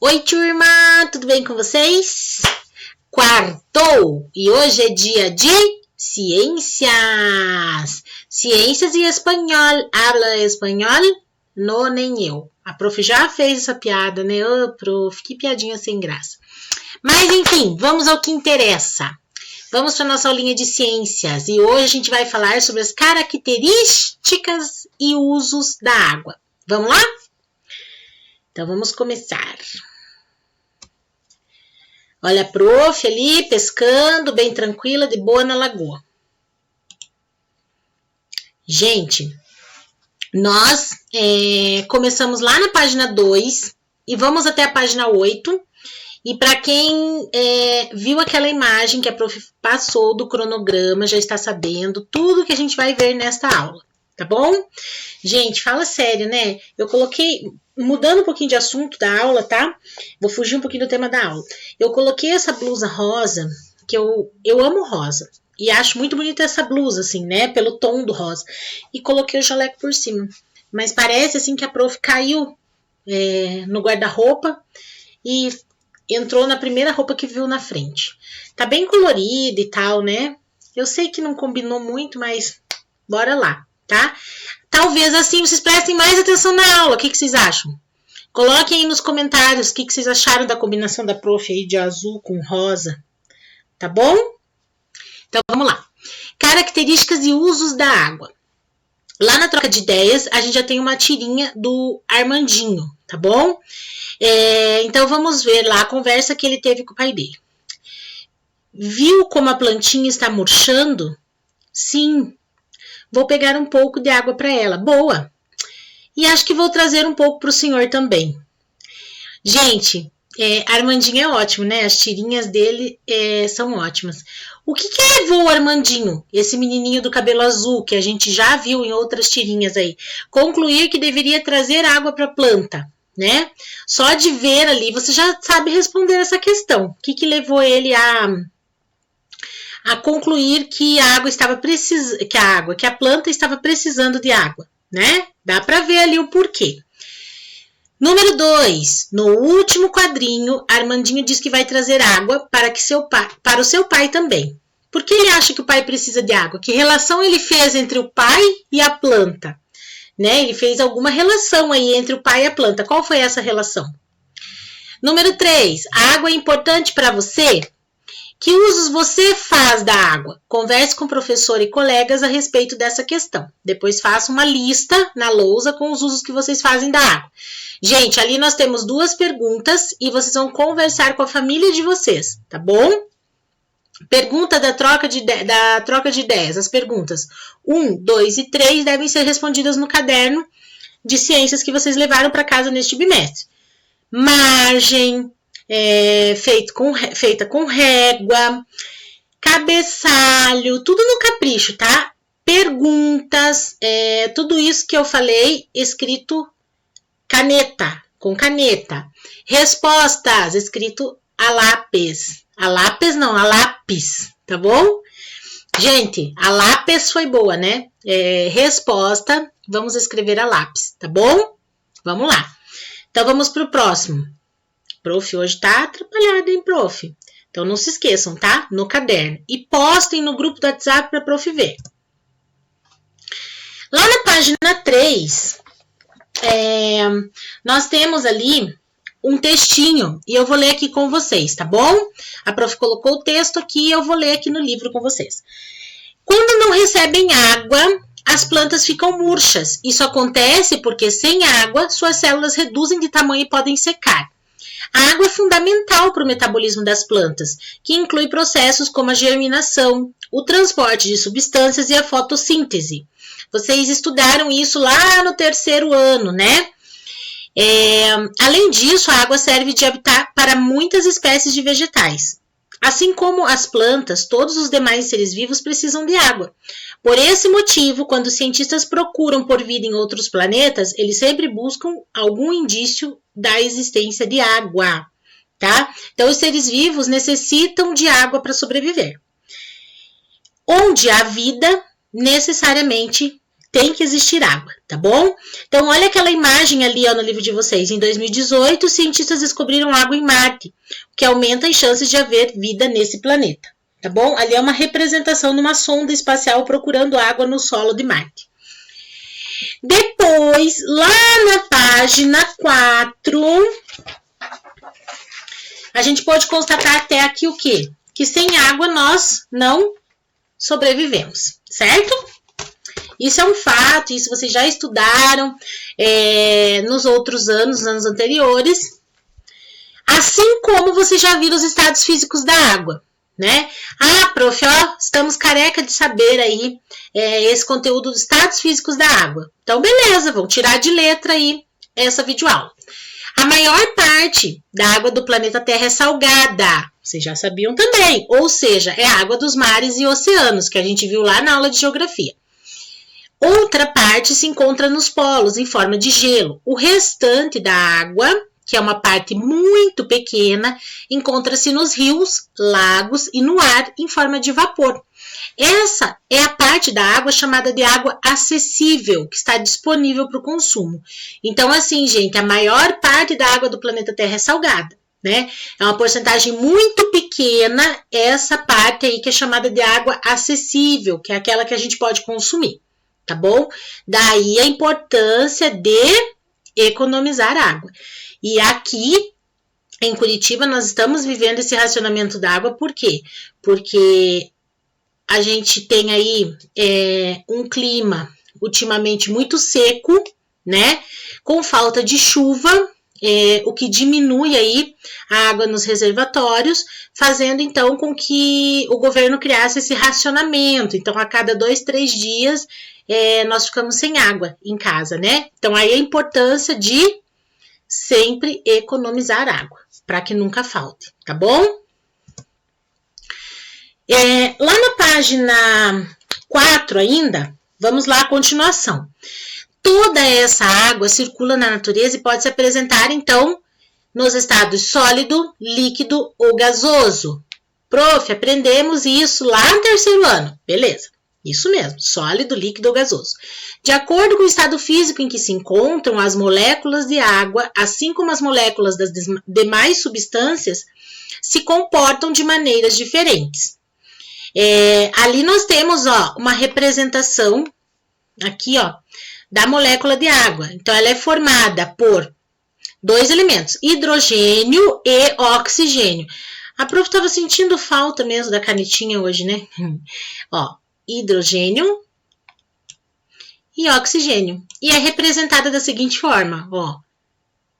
Oi, turma! Tudo bem com vocês? Quartou! E hoje é dia de ciências! Ciências e espanhol. Habla espanhol? Não, nem eu. A prof já fez essa piada, né? Ô, prof, que piadinha sem graça. Mas, enfim, vamos ao que interessa. Vamos para a nossa aulinha de ciências. E hoje a gente vai falar sobre as características e usos da água. Vamos lá? Então, vamos começar. Olha a prof ali, pescando, bem tranquila, de boa na lagoa. Gente, nós começamos lá na página 2 e vamos até a página 8. E para quem viu aquela imagem que a prof passou do cronograma, já está sabendo tudo que a gente vai ver nesta aula, tá bom? Gente, fala sério, né? Eu coloquei... Mudando um pouquinho de assunto da aula, tá? Vou fugir um pouquinho do tema da aula. Eu coloquei essa blusa rosa, que eu amo rosa. E acho muito bonita essa blusa, assim, né? Pelo tom do rosa. E coloquei o jaleco por cima. Mas parece, assim, que a prof caiu no guarda-roupa e entrou na primeira roupa que viu na frente. Tá bem colorida e tal, né? Eu sei que não combinou muito, mas bora lá, tá? Talvez assim vocês prestem mais atenção na aula. O que vocês acham? Coloquem aí nos comentários o que vocês acharam da combinação da prof aí de azul com rosa. Tá bom? Então vamos lá. Características e usos da água. Lá na troca de ideias, a gente já tem uma tirinha do Armandinho, tá bom? Então vamos ver lá a conversa que ele teve com o pai dele. Viu como a plantinha está murchando? Sim. Vou pegar um pouco de água para ela. Boa! E acho que vou trazer um pouco para o senhor também. Gente, Armandinho é ótimo, né? As tirinhas dele são ótimas. O que levou o Armandinho, esse menininho do cabelo azul, que a gente já viu em outras tirinhas aí, concluir que deveria trazer água para a planta, né? Só de ver ali, você já sabe responder essa questão. O que levou ele a concluir que a planta estava precisando de água, né? Dá para ver ali o porquê. Número 2, no último quadrinho, Armandinho diz que vai trazer água para o seu pai também. Por que ele acha que o pai precisa de água? Que relação ele fez entre o pai e a planta? Né? Ele fez alguma relação aí entre o pai e a planta. Qual foi essa relação? Número 3, a água é importante para você? Que usos você faz da água? Converse com o professor e colegas a respeito dessa questão. Depois faça uma lista na lousa com os usos que vocês fazem da água. Gente, ali nós temos 2 perguntas e vocês vão conversar com a família de vocês, tá bom? Pergunta da troca de ideias. As perguntas 1, 2 e 3 devem ser respondidas no caderno de ciências que vocês levaram para casa neste bimestre. Margem... feita com régua, cabeçalho, tudo no capricho, tá? Perguntas, tudo isso que eu falei escrito com caneta. Respostas, escrito a lápis. A lápis, tá bom? Gente, a lápis foi boa, né? Resposta, vamos escrever a lápis, tá bom? Vamos lá. Então, vamos pro próximo. Prof, hoje tá atrapalhado, hein, prof? Então, não se esqueçam, tá? No caderno. E postem no grupo do WhatsApp pra prof ver. Lá na página 3, nós temos ali um textinho. E eu vou ler aqui com vocês, tá bom? A prof colocou o texto aqui e eu vou ler aqui no livro com vocês. Quando não recebem água, as plantas ficam murchas. Isso acontece porque, sem água, suas células reduzem de tamanho e podem secar. A água é fundamental para o metabolismo das plantas, que inclui processos como a germinação, o transporte de substâncias e a fotossíntese. Vocês estudaram isso lá no 3º ano, né? Além disso, a água serve de habitat para muitas espécies de vegetais. Assim como as plantas, todos os demais seres vivos precisam de água. Por esse motivo, quando os cientistas procuram por vida em outros planetas, eles sempre buscam algum indício da existência de água, tá? Então, os seres vivos necessitam de água para sobreviver. Onde há vida, necessariamente tem que existir água, tá bom? Então, olha aquela imagem ali, ó, no livro de vocês. Em 2018, os cientistas descobriram água em Marte, o que aumenta as chances de haver vida nesse planeta, tá bom? Ali é uma representação de uma sonda espacial procurando água no solo de Marte. Depois, lá na página 4, a gente pode constatar até aqui o quê? Que sem água nós não sobrevivemos, certo? Isso é um fato, isso vocês já estudaram nos outros anos, anos anteriores. Assim como vocês já viram os estados físicos da água, né? Ah, prof, ó, estamos careca de saber aí esse conteúdo dos estados físicos da água. Então, beleza, vamos tirar de letra aí essa videoaula. A maior parte da água do planeta Terra é salgada. Vocês já sabiam também. Ou seja, é a água dos mares e oceanos, que a gente viu lá na aula de geografia. Outra parte se encontra nos polos, em forma de gelo. O restante da água, que é uma parte muito pequena, encontra-se nos rios, lagos e no ar, em forma de vapor. Essa é a parte da água chamada de água acessível, que está disponível para o consumo. Então, assim, gente, a maior parte da água do planeta Terra é salgada, né? É uma porcentagem muito pequena essa parte aí que é chamada de água acessível, que é aquela que a gente pode consumir, tá bom? Daí a importância de economizar água. E aqui em Curitiba nós estamos vivendo esse racionamento da água, por quê? Porque a gente tem aí um clima ultimamente muito seco, né? Com falta de chuva, o que diminui aí a água nos reservatórios, fazendo então com que o governo criasse esse racionamento. Então, a cada 2, 3 dias, nós ficamos sem água em casa, né? Então, aí a importância de sempre economizar água, para que nunca falte, tá bom? Lá na página 4 ainda, vamos lá a continuação. Toda essa água circula na natureza e pode se apresentar, então, nos estados sólido, líquido ou gasoso. Prof, aprendemos isso lá no 3º ano. Beleza, isso mesmo, sólido, líquido ou gasoso. De acordo com o estado físico em que se encontram as moléculas de água, assim como as moléculas das demais substâncias, se comportam de maneiras diferentes. Ali nós temos, ó, uma representação aqui, ó, da molécula de água. Então, ela é formada por 2 elementos, hidrogênio e oxigênio. A prof estava sentindo falta mesmo da canetinha hoje, né? Ó, hidrogênio e oxigênio. E é representada da seguinte forma, ó,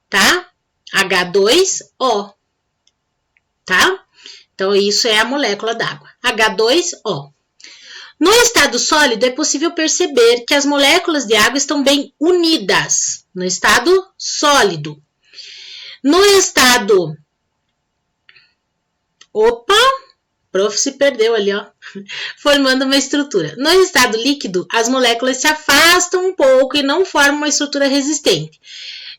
tá? H2O, tá? Então, isso é a molécula d'água, H2O. No estado sólido, é possível perceber que as moléculas de água estão bem unidas, no estado sólido. No estado... Opa! Prof se perdeu ali, ó, formando uma estrutura. No estado líquido, as moléculas se afastam um pouco e não formam uma estrutura resistente.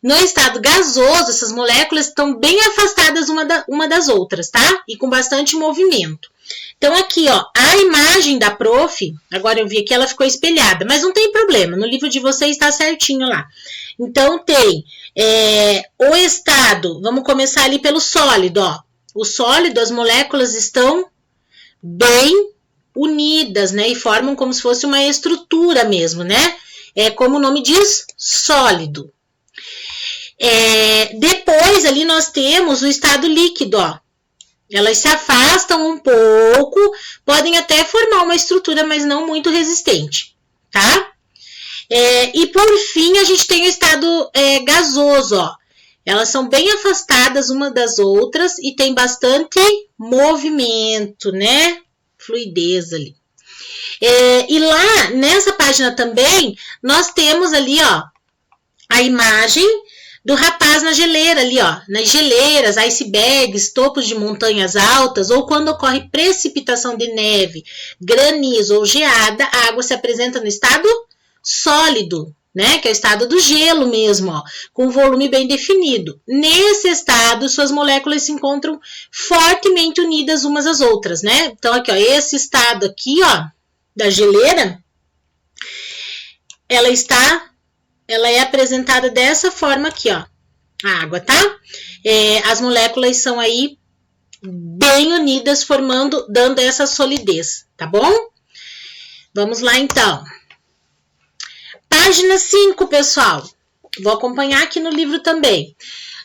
No estado gasoso, essas moléculas estão bem afastadas uma das outras, tá? E com bastante movimento. Então, aqui, ó, a imagem da prof, agora eu vi que ela ficou espelhada, mas não tem problema, no livro de vocês está certinho lá. Então, tem o estado, vamos começar ali pelo sólido, ó. O sólido, as moléculas estão bem unidas, né? E formam como se fosse uma estrutura mesmo, né? Como o nome diz, sólido. Depois, ali nós temos o estado líquido, ó. Elas se afastam um pouco, podem até formar uma estrutura, mas não muito resistente, tá? E por fim, a gente tem o estado gasoso, ó. Elas são bem afastadas uma das outras e tem bastante movimento, né? Fluidez ali. E lá, nessa página também, nós temos ali, ó, a imagem do rapaz na geleira ali, ó, nas geleiras, icebergs, topos de montanhas altas, ou quando ocorre precipitação de neve, granizo ou geada, a água se apresenta no estado sólido, né, que é o estado do gelo mesmo, ó, com volume bem definido. Nesse estado, suas moléculas se encontram fortemente unidas umas às outras, né? Então, aqui, ó, esse estado aqui, ó, da geleira, ela é apresentada dessa forma aqui, ó, a água, tá? As moléculas são aí bem unidas, dando essa solidez, tá bom? Vamos lá, então. Página 5, pessoal. Vou acompanhar aqui no livro também.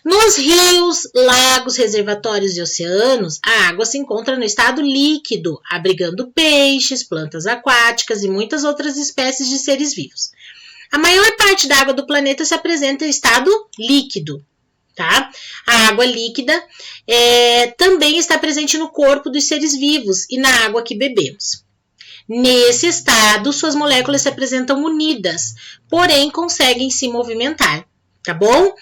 Nos rios, lagos, reservatórios e oceanos, a água se encontra no estado líquido, abrigando peixes, plantas aquáticas e muitas outras espécies de seres vivos. A maior parte da água do planeta se apresenta em estado líquido, tá? A água líquida também está presente no corpo dos seres vivos e na água que bebemos. Nesse estado, suas moléculas se apresentam unidas, porém conseguem se movimentar, tá bom?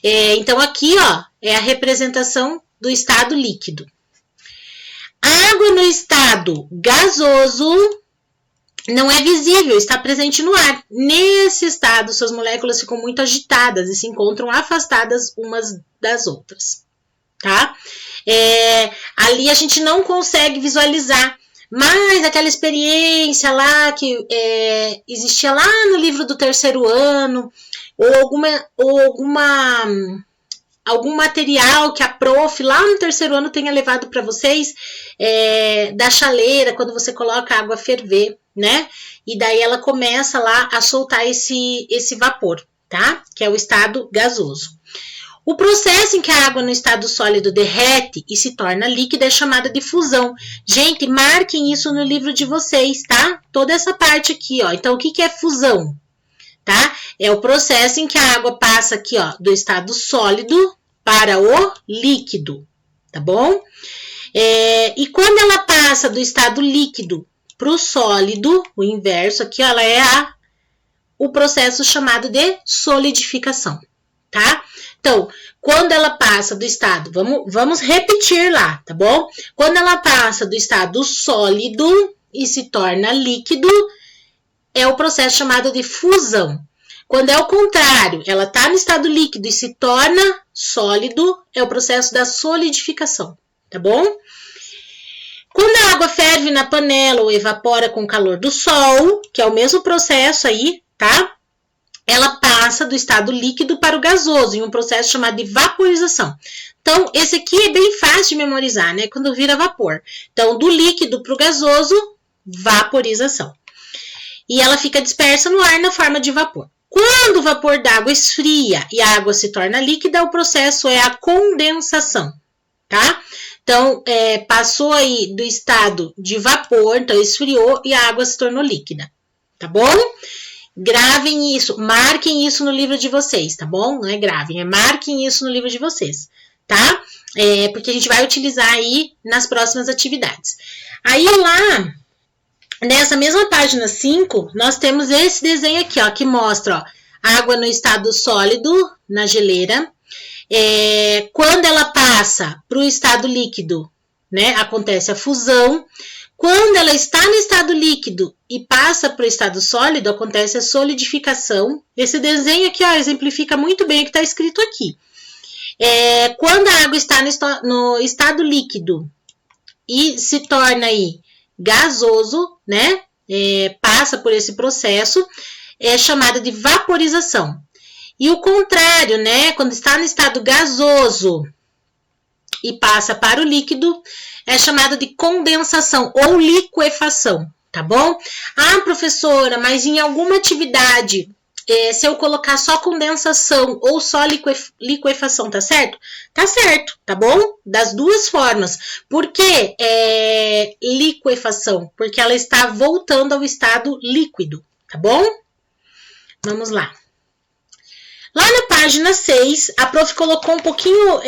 Então, aqui, ó, é a representação do estado líquido. A água no estado gasoso não é visível, está presente no ar. Nesse estado, suas moléculas ficam muito agitadas e se encontram afastadas umas das outras, tá? Ali a gente não consegue visualizar, mas aquela experiência lá que existia lá no livro do 3º ano, ou algum material que a prof lá no 3º ano tenha levado para vocês, da chaleira, quando você coloca a água a ferver, né? E daí ela começa lá a soltar esse vapor, tá? Que é o estado gasoso. O processo em que a água no estado sólido derrete e se torna líquida é chamado de fusão. Gente, marquem isso no livro de vocês, tá? Toda essa parte aqui, ó. Então, o que é fusão? Tá? É o processo em que a água passa aqui, ó, do estado sólido para o líquido, tá bom? E quando ela passa do estado líquido para o sólido, o inverso aqui, ó, ela é o processo chamado de solidificação, tá? Então, quando ela passa do estado, vamos repetir lá, tá bom? Quando ela passa do estado sólido e se torna líquido, é o processo chamado de fusão. Quando é o contrário, ela está no estado líquido e se torna sólido, é o processo da solidificação, tá bom? Quando a água ferve na panela ou evapora com o calor do sol, que é o mesmo processo aí, tá? Ela passa do estado líquido para o gasoso, em um processo chamado de vaporização. Então, esse aqui é bem fácil de memorizar, né? Quando vira vapor. Então, do líquido para o gasoso, vaporização. E ela fica dispersa no ar na forma de vapor. Quando o vapor d'água esfria e a água se torna líquida, o processo é a condensação, tá? Então, passou aí do estado de vapor, então esfriou e a água se tornou líquida, tá bom? Gravem isso, marquem isso no livro de vocês, tá bom? Não é gravem, marquem isso no livro de vocês, tá? Porque a gente vai utilizar aí nas próximas atividades. Aí lá, nessa mesma página 5, nós temos esse desenho aqui, ó, que mostra, ó, água no estado sólido, na geleira. Quando ela passa para o estado líquido, né, acontece a fusão. Quando ela está no estado líquido e passa para o estado sólido, acontece a solidificação. Esse desenho aqui, ó, exemplifica muito bem o que está escrito aqui. Quando a água está no estado líquido e se torna aí gasoso, né, passa por esse processo, é chamada de vaporização. E o contrário, né, quando está no estado gasoso e passa para o líquido, é chamado de condensação ou liquefação, tá bom? Ah, professora, mas em alguma atividade, se eu colocar só condensação ou só liquefação, tá certo? Tá certo, tá bom? Das duas formas. Por que liquefação? Porque ela está voltando ao estado líquido, tá bom? Vamos lá. Lá na página 6, a prof colocou um pouquinho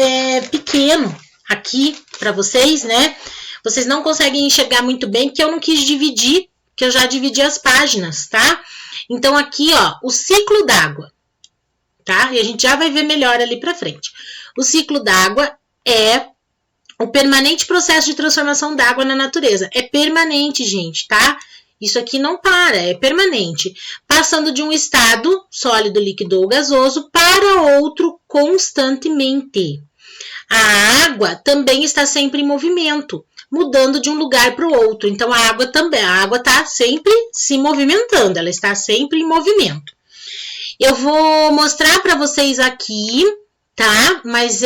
pequeno aqui para vocês, né? Vocês não conseguem enxergar muito bem, porque eu não quis dividir, que eu já dividi as páginas, tá? Então, aqui, ó, o ciclo d'água, tá? E a gente já vai ver melhor ali para frente. O ciclo d'água é o permanente processo de transformação d'água na natureza. É permanente, gente, tá? Isso aqui não para, é permanente. Passando de um estado sólido, líquido ou gasoso para outro constantemente. A água também está sempre em movimento, mudando de um lugar para o outro. Então, a água está sempre se movimentando, ela está sempre em movimento. Eu vou mostrar para vocês aqui, tá? Mas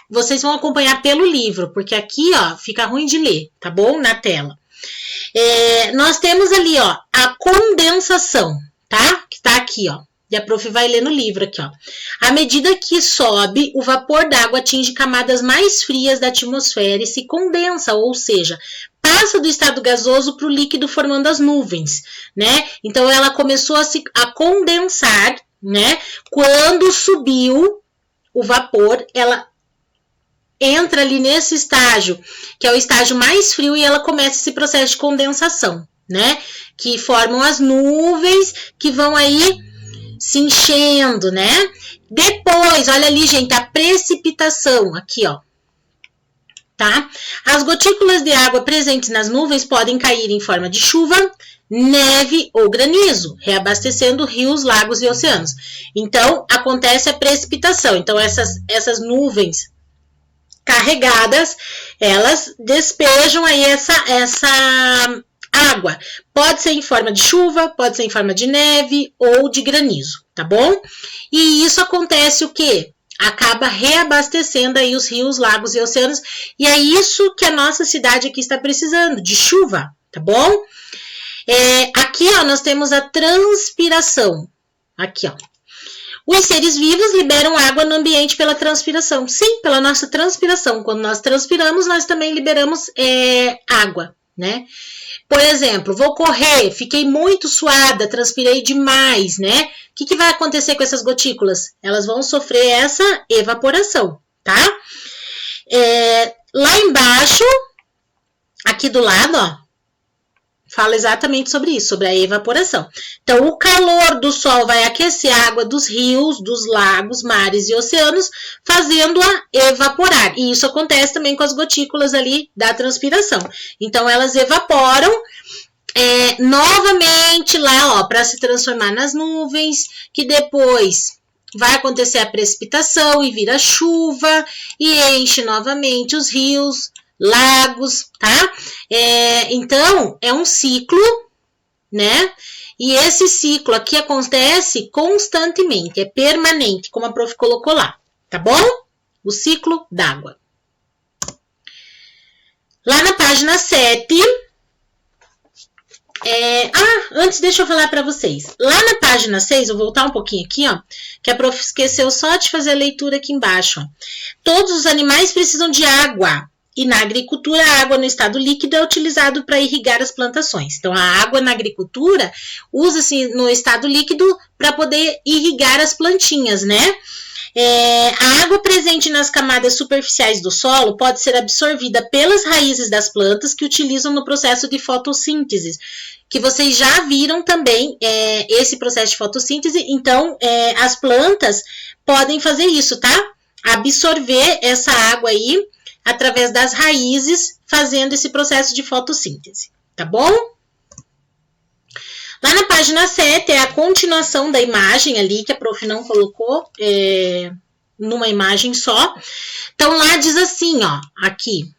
vocês vão acompanhar pelo livro, porque aqui, ó, fica ruim de ler, tá bom? Na tela. Nós temos ali, ó, a condensação, tá? Que tá aqui, ó. E a prof vai ler no livro aqui, ó. À medida que sobe, o vapor d'água atinge camadas mais frias da atmosfera e se condensa, ou seja, passa do estado gasoso para o líquido formando as nuvens, né? Então, ela começou a condensar, né? Quando subiu o vapor, ela entra ali nesse estágio, que é o estágio mais frio, e ela começa esse processo de condensação, né? Que formam as nuvens que vão aí se enchendo, né? Depois, olha ali, gente, a precipitação, aqui, ó, tá? As gotículas de água presentes nas nuvens podem cair em forma de chuva, neve ou granizo, reabastecendo rios, lagos e oceanos. Então, acontece a precipitação. Então, essas nuvens carregadas, elas despejam aí essa água. Pode ser em forma de chuva, pode ser em forma de neve ou de granizo, tá bom? E isso acontece o quê? Acaba reabastecendo aí os rios, lagos e oceanos, e é isso que a nossa cidade aqui está precisando, de chuva, tá bom? Aqui, ó, nós temos a transpiração. Aqui, ó. Os seres vivos liberam água no ambiente pela transpiração. Sim, pela nossa transpiração. Quando nós transpiramos, nós também liberamos água, né? Por exemplo, vou correr, fiquei muito suada, transpirei demais, né? O que vai acontecer com essas gotículas? Elas vão sofrer essa evaporação, tá? Lá embaixo, aqui do lado, ó, fala exatamente sobre isso, sobre a evaporação. Então, o calor do sol vai aquecer a água dos rios, dos lagos, mares e oceanos, fazendo-a evaporar. E isso acontece também com as gotículas ali da transpiração. Então, elas evaporam novamente lá, ó, para se transformar nas nuvens, que depois vai acontecer a precipitação e vira chuva, e enche novamente os rios, lagos, tá? Então, é um ciclo, né? E esse ciclo aqui acontece constantemente, é permanente, como a prof colocou lá, tá bom? O ciclo d'água. Lá na página 7... antes deixa eu falar para vocês. Lá na página 6, eu vou voltar um pouquinho aqui, ó, que a prof esqueceu só de fazer a leitura aqui embaixo, ó. Todos os animais precisam de água. E na agricultura, a água no estado líquido é utilizado para irrigar as plantações. Então, a água na agricultura usa-se no estado líquido para poder irrigar as plantinhas, né? A água presente nas camadas superficiais do solo pode ser absorvida pelas raízes das plantas que utilizam no processo de fotossíntese, que vocês já viram também esse processo de fotossíntese. Então, as plantas podem fazer isso, tá? Absorver essa água aí através das raízes, fazendo esse processo de fotossíntese, tá bom? Lá na página 7 é a continuação da imagem ali, que a prof não colocou numa imagem só. Então, lá diz assim, ó, aqui.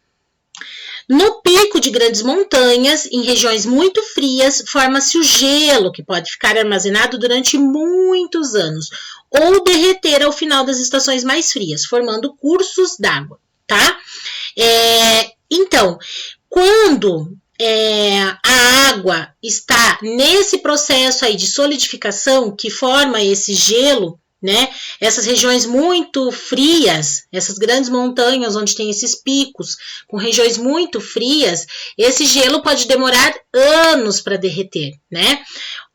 No pico de grandes montanhas, em regiões muito frias, forma-se o gelo, que pode ficar armazenado durante muitos anos, ou derreter ao final das estações mais frias, formando cursos d'água, tá? Então, quando a água está nesse processo aí de solidificação que forma esse gelo, né? Essas regiões muito frias, essas grandes montanhas onde tem esses picos, com regiões muito frias, esse gelo pode demorar anos para derreter, né?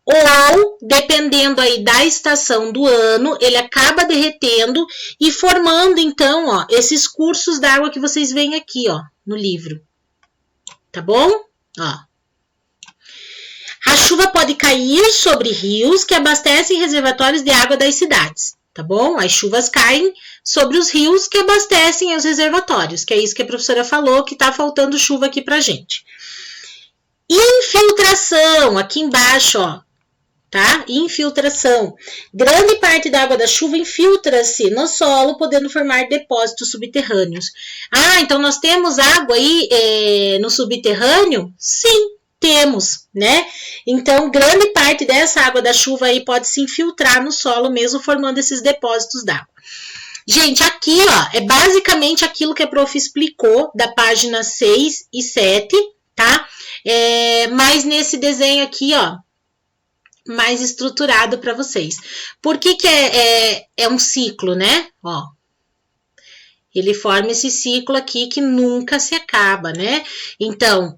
Ou, dependendo aí da estação do ano, ele acaba derretendo e formando, então, ó, esses cursos d'água que vocês veem aqui, ó, no livro. Tá bom? Ó. A chuva pode cair sobre rios que abastecem reservatórios de água das cidades, tá bom? As chuvas caem sobre os rios que abastecem os reservatórios, que é isso que a professora falou, que tá faltando chuva aqui pra gente. Infiltração, aqui embaixo, ó. tá? Infiltração. Grande parte da água da chuva infiltra-se no solo, podendo formar depósitos subterrâneos. Ah, então nós temos água aí no subterrâneo? Sim, temos, né? Então, grande parte dessa água da chuva aí pode se infiltrar no solo mesmo, formando esses depósitos d'água. Gente, aqui, ó, é basicamente aquilo que a prof explicou da página 6 e 7, tá? Mas nesse desenho aqui, ó, mais estruturado para vocês. Por que que é um ciclo, né? Ó, ele forma esse ciclo aqui que nunca se acaba, né? Então,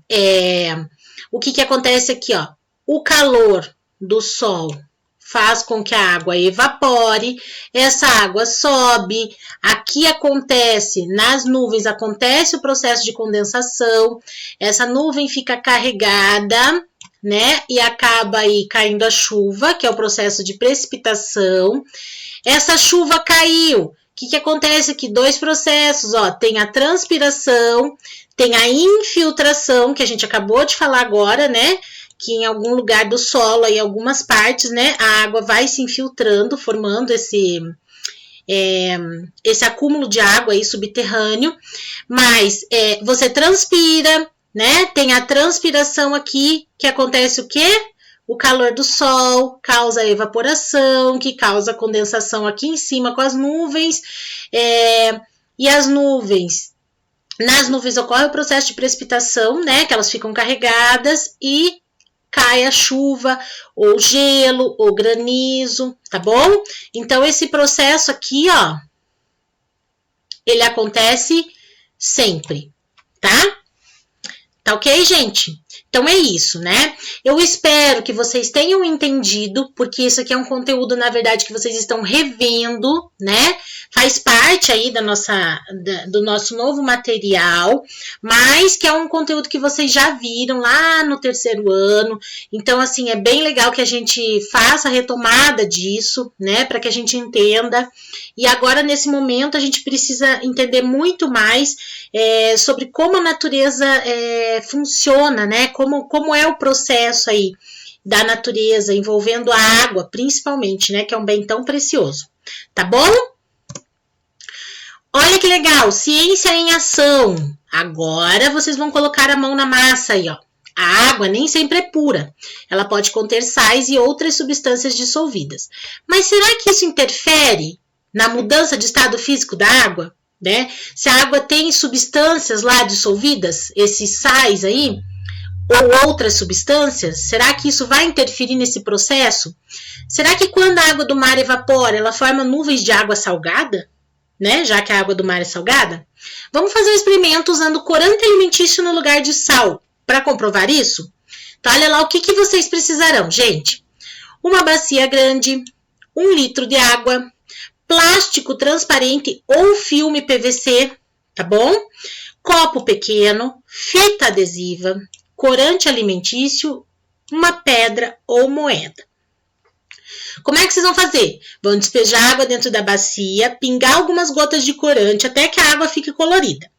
o que que acontece aqui, ó? O calor do sol faz com que a água evapore, essa água sobe, aqui acontece, nas nuvens acontece o processo de condensação, essa nuvem fica carregada, né, e acaba aí caindo a chuva, que é o processo de precipitação. Essa chuva caiu, o que que acontece aqui? Dois processos, ó, tem a transpiração, tem a infiltração, que a gente acabou de falar agora, né, que em algum lugar do solo, aí algumas partes, né, a água vai se infiltrando, formando esse acúmulo de água aí subterrâneo, mas você transpira, né, tem a transpiração aqui, que acontece o quê? O calor do sol causa evaporação, que causa condensação aqui em cima com as nuvens, e as nuvens, nas nuvens ocorre o processo de precipitação, né, que elas ficam carregadas e cai a chuva, ou gelo, ou granizo, tá bom? Então, esse processo aqui, ó, ele acontece sempre, tá? Tá ok, gente? Então, é isso, né? Eu espero que vocês tenham entendido, porque isso aqui é um conteúdo, na verdade, que vocês estão revendo, né? Faz parte aí do nosso novo material, mas que é um conteúdo que vocês já viram lá no terceiro ano. Então, assim, é bem legal que a gente faça a retomada disso, né? Para que a gente entenda. E agora, nesse momento, a gente precisa entender muito mais sobre como a natureza funciona, né? Como é o processo aí da natureza, envolvendo a água, principalmente, né? Que é um bem tão precioso. Tá bom? Olha que legal, ciência em ação. Agora vocês vão colocar a mão na massa aí, ó. A água nem sempre é pura. Ela pode conter sais e outras substâncias dissolvidas. Mas será que isso interfere na mudança de estado físico da água? Né? Se a água tem substâncias lá dissolvidas, esses sais aí, ou outras substâncias, será que isso vai interferir nesse processo? Será que quando a água do mar evapora, ela forma nuvens de água salgada? Né? Já que a água do mar é salgada? Vamos fazer um experimento usando corante alimentício no lugar de sal, para comprovar isso? Então, olha lá o que vocês precisarão, gente. Uma bacia grande, 1 litro de água, plástico transparente ou filme PVC, tá bom? Copo pequeno, fita adesiva, corante alimentício, uma pedra ou moeda. Como é que vocês vão fazer? Vão despejar água dentro da bacia, pingar algumas gotas de corante até que a água fique colorida.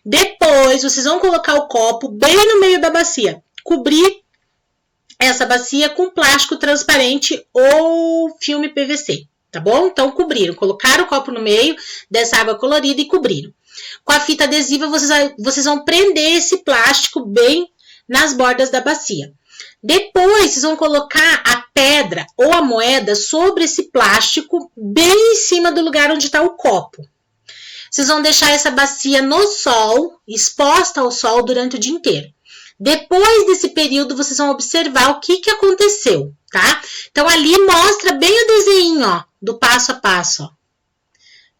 Depois, vocês vão colocar o copo bem no meio da bacia, cobrir essa bacia com plástico transparente ou filme PVC, tá bom? Então, cobriram, colocaram o copo no meio dessa água colorida e cobriram. Com a fita adesiva, vocês vão prender esse plástico bem nas bordas da bacia. Depois, vocês vão colocar a pedra ou a moeda sobre esse plástico, bem em cima do lugar onde está o copo. Vocês vão deixar essa bacia no sol, exposta ao sol durante o dia inteiro. Depois desse período, vocês vão observar o que aconteceu, tá? Então, ali mostra bem o desenho, ó, do passo a passo, ó.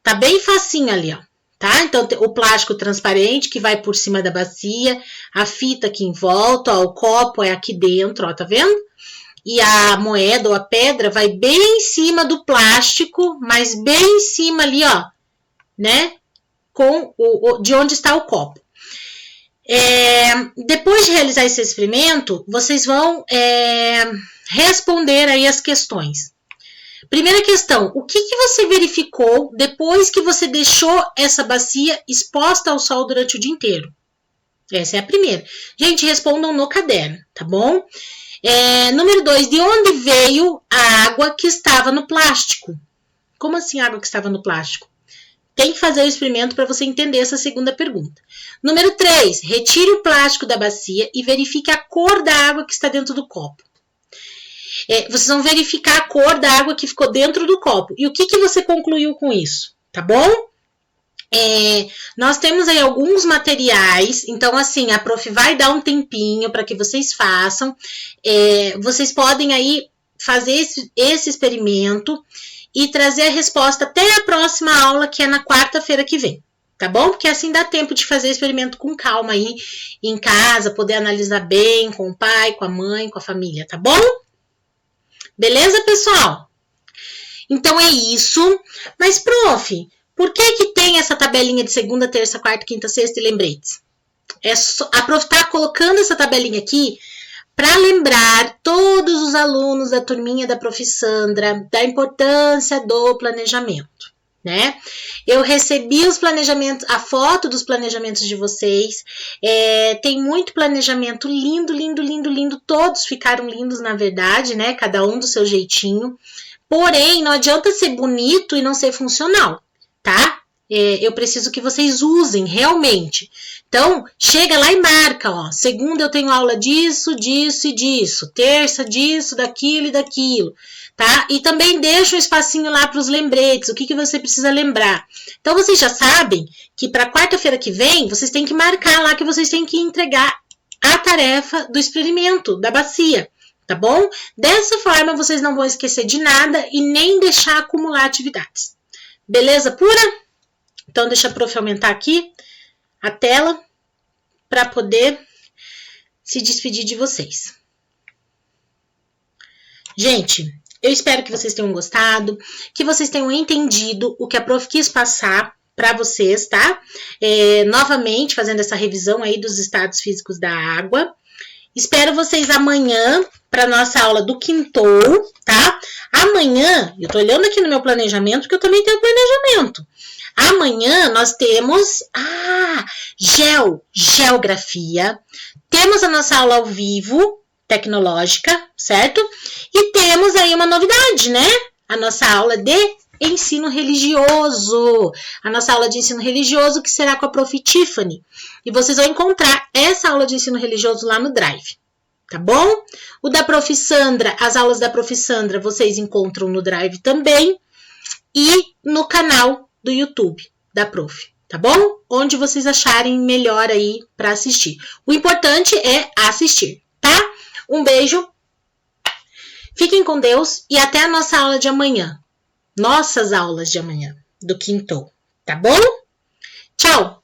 Tá bem facinho ali, ó. Tá? Então, o plástico transparente que vai por cima da bacia, a fita aqui em volta, ó, o copo é aqui dentro, ó, tá vendo? E a moeda ou a pedra vai bem em cima do plástico, mas bem em cima ali, ó, né? De onde está o copo. Depois de realizar esse experimento, vocês vão responder aí as questões. Primeira questão, o que você verificou depois que você deixou essa bacia exposta ao sol durante o dia inteiro? Essa é a primeira. Gente, respondam no caderno, tá bom? Número 2, de onde veio a água que estava no plástico? Como assim água que estava no plástico? Tem que fazer o experimento para você entender essa segunda pergunta. Número 3, retire o plástico da bacia e verifique a cor da água que está dentro do copo. Vocês vão verificar a cor da água que ficou dentro do copo. E o que você concluiu com isso? Tá bom? Nós temos aí alguns materiais, então assim, a prof vai dar um tempinho para que vocês façam. Vocês podem aí fazer esse experimento e trazer a resposta até a próxima aula, que é na quarta-feira que vem, tá bom? Porque assim dá tempo de fazer o experimento com calma aí em casa, poder analisar bem com o pai, com a mãe, com a família, tá bom? Beleza, pessoal? Então é isso. Mas, prof, por que tem essa tabelinha de segunda, terça, quarta, quinta, sexta e lembretes? A prof tá colocando essa tabelinha aqui para lembrar todos os alunos da turminha da prof. Sandra da importância do planejamento, né? Eu recebi os planejamentos, a foto dos planejamentos de vocês. Tem muito planejamento lindo, lindo, lindo, lindo. Todos ficaram lindos, na verdade, né? Cada um do seu jeitinho. Porém, não adianta ser bonito e não ser funcional, tá? Eu preciso que vocês usem realmente. Então, chega lá e marca, ó. Segunda eu tenho aula disso, disso e disso. Terça, disso, daquilo e daquilo, tá? E também deixa um espacinho lá para os lembretes, o que você precisa lembrar. Então, vocês já sabem que para quarta-feira que vem, vocês têm que marcar lá que vocês têm que entregar a tarefa do experimento da bacia, tá bom? Dessa forma, vocês não vão esquecer de nada e nem deixar acumular atividades. Beleza pura? Então, deixa a prof aumentar aqui a tela para poder se despedir de vocês. Gente, eu espero que vocês tenham gostado, que vocês tenham entendido o que a prof quis passar para vocês, tá? Novamente, fazendo essa revisão aí dos estados físicos da água. Espero vocês amanhã para nossa aula do quintou, tá? Amanhã, eu tô olhando aqui no meu planejamento, porque eu também tenho planejamento. Amanhã nós temos geografia, temos a nossa aula ao vivo, tecnológica, certo? E temos aí uma novidade, né? A nossa aula de ensino religioso. A nossa aula de ensino religioso que será com a prof. Tiffany. E vocês vão encontrar essa aula de ensino religioso lá no Drive, tá bom? O da prof. Sandra, as aulas da prof. Sandra vocês encontram no Drive também e no canal do YouTube da prof, tá bom? Onde vocês acharem melhor aí para assistir. O importante é assistir, tá? Um beijo, fiquem com Deus e até a nossa aula de amanhã. Nossas aulas de amanhã, do quintou, tá bom? Tchau!